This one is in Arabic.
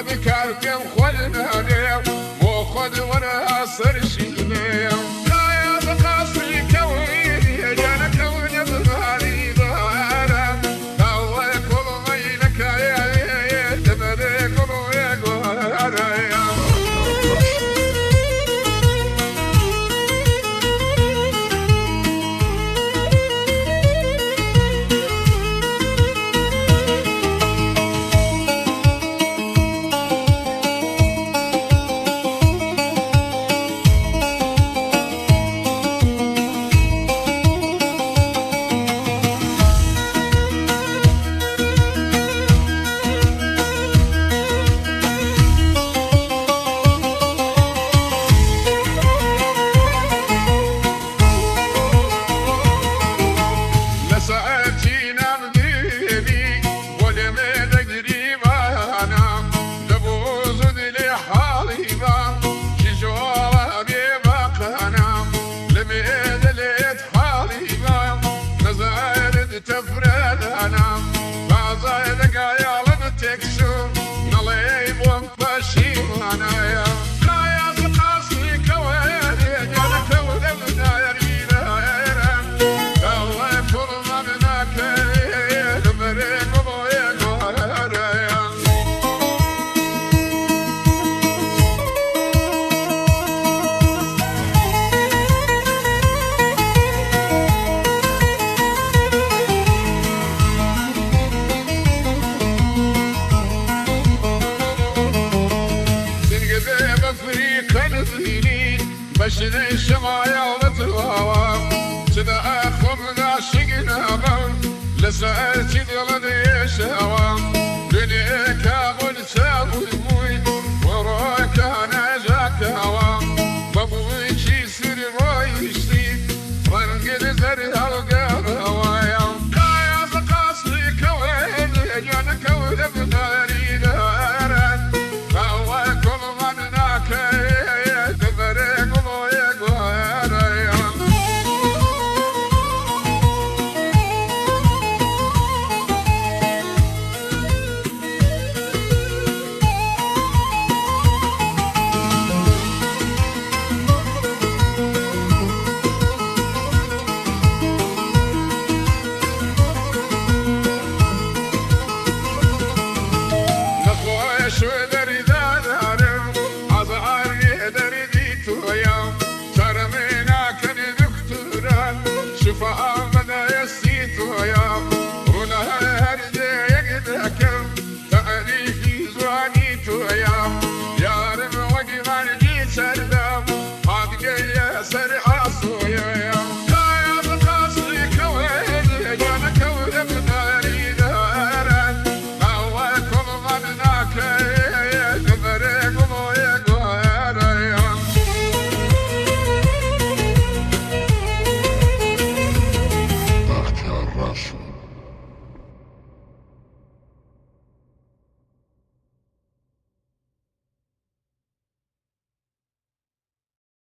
بكاركم خلنا ليه مو خد وانا صرشي ليه لا يا بقاصي كوني جانا كوني بهالي بهارا هوا كل غيلك يا تبري كل يقهر يا بشر الشمايا وطلوها سدا أخذ عاشقنا غم لسألتي ظلني شهوة دنياك أقول سابوي موي وراك أنا جاك هوا بابوي شي سر رايشتي رنقل زر هالقاب هوايا يا سقاصي كوين يجانا كوين بناري دارا فهو كل غناك Serdam, hadi gel ya Serdam.